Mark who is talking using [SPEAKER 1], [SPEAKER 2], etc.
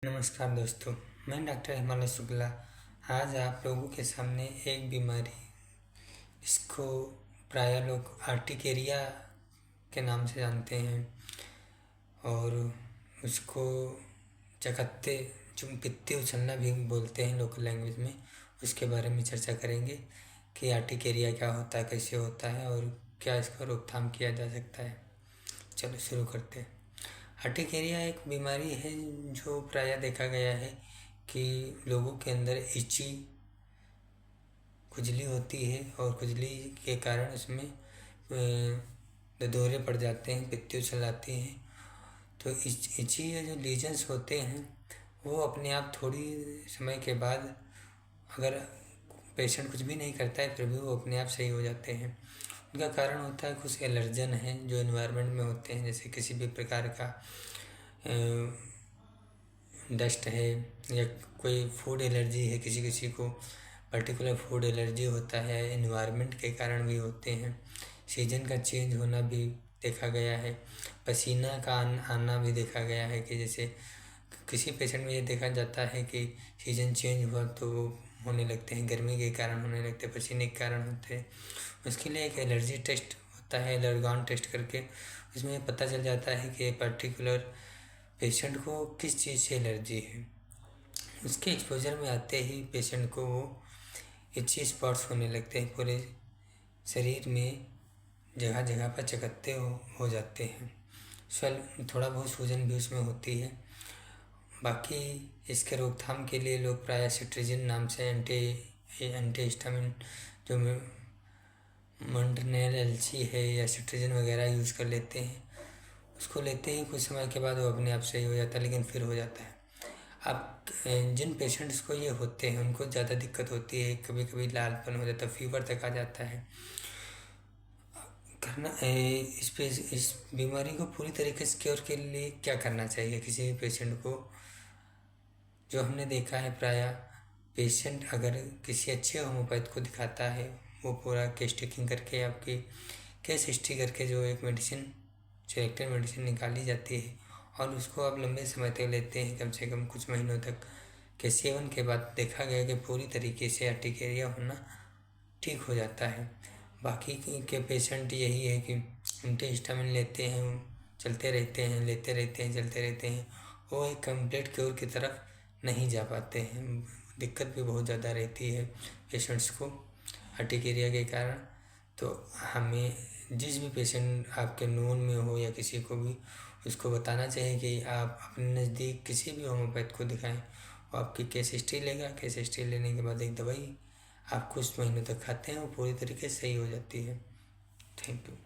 [SPEAKER 1] नमस्कार दोस्तों, मैं डॉक्टर हिमालय शुक्ला। आज आप लोगों के सामने एक बीमारी, इसको प्रायः लोग आर्टिकेरिया के नाम से जानते हैं और उसको चकत्ते पित्ती उछलना भी बोलते हैं लोकल लैंग्वेज में। उसके बारे में चर्चा करेंगे कि आर्टिकेरिया क्या होता है, कैसे होता है और क्या इसका रोकथाम किया जा सकता है। चलो शुरू करते हैं। आर्टिकेरिया एक बीमारी है जो प्रायः देखा गया है कि लोगों के अंदर इची खुजली होती है और खुजली के कारण उसमें दौरे पड़ जाते हैं, पित्ती उछल आती हैं। तो इची जो लीजन्स होते हैं वो अपने आप थोड़ी समय के बाद, अगर पेशेंट कुछ भी नहीं करता है फिर भी वो अपने आप सही हो जाते हैं। उनका कारण होता है कुछ एलर्जन है जो एनवायरनमेंट में होते हैं, जैसे किसी भी प्रकार का डस्ट है या कोई फूड एलर्जी है, किसी किसी को पर्टिकुलर फूड एलर्जी होता है, एनवायरनमेंट के कारण भी होते हैं। सीजन का चेंज होना भी देखा गया है। पसीना का आना भी देखा गया है कि जैसे किसी पेशेंट में ये देखा जाता है कि सीजन चेंज हुआ तो वो होने लगते हैं, गर्मी के कारण होने लगते हैं, पसीने के कारण होते हैं। उसके लिए एक एलर्जी टेस्ट होता है, एलर्गॉन टेस्ट करके उसमें पता चल जाता है कि पर्टिकुलर पेशेंट को किस चीज़ से एलर्जी है। उसके एक्सपोजर में आते ही पेशेंट को वो इची स्पॉट्स होने लगते हैं, पूरे शरीर में जगह जगह पर चकत्ते हो जाते हैं। थोड़ा बहुत सूजन भी उसमें होती है। बाकी इसके रोकथाम के लिए लोग प्रायः सिट्रिजिन नाम से एंटी हिस्टामिन जो मंडनेल एलची है या सिट्रिजिन वगैरह यूज़ कर लेते हैं। उसको लेते ही कुछ समय के बाद वो अपने आप सही हो जाता है, लेकिन फिर हो जाता है। अब जिन पेशेंट्स को ये होते हैं उनको ज़्यादा दिक्कत होती है, कभी कभी लालपन हो जाता है, फीवर तक आ जाता है। इस बीमारी को पूरी तरीके से क्योर के लिए क्या करना चाहिए किसी भी पेशेंट को? जो हमने देखा है प्रायः पेशेंट अगर किसी अच्छे होम्योपैथ को दिखाता है, वो पूरा केस टेकिंग करके आपकी केस हिस्ट्री करके जो एक मेडिसिन, सिलेक्टेड मेडिसिन निकाली जाती है और उसको आप लंबे समय तक लेते हैं, कम से कम कुछ महीनों तक के सेवन के बाद देखा गया कि पूरी तरीके से आर्टिकेरिया होना ठीक हो जाता है। बाकी के पेशेंट यही है कि एंटी हिस्टामिन लेते हैं, चलते रहते हैं, लेते रहते हैं, चलते रहते हैं, वो एक कंप्लीट क्योर की तरफ नहीं जा पाते हैं। दिक्कत भी बहुत ज़्यादा रहती है पेशेंट्स को आर्टिकेरिया के कारण। तो हमें जिस भी पेशेंट आपके नोन में हो या किसी को भी, उसको बताना चाहिए कि आप अपने नज़दीक किसी भी होम्योपैथ को दिखाएं। वो आपकी केस हिस्ट्री लेगा, केस हिस्ट्री लेने के बाद एक दवाई आप कुछ महीनों तक खाते हैं, वो पूरी तरीके से सही हो जाती है। Thank you.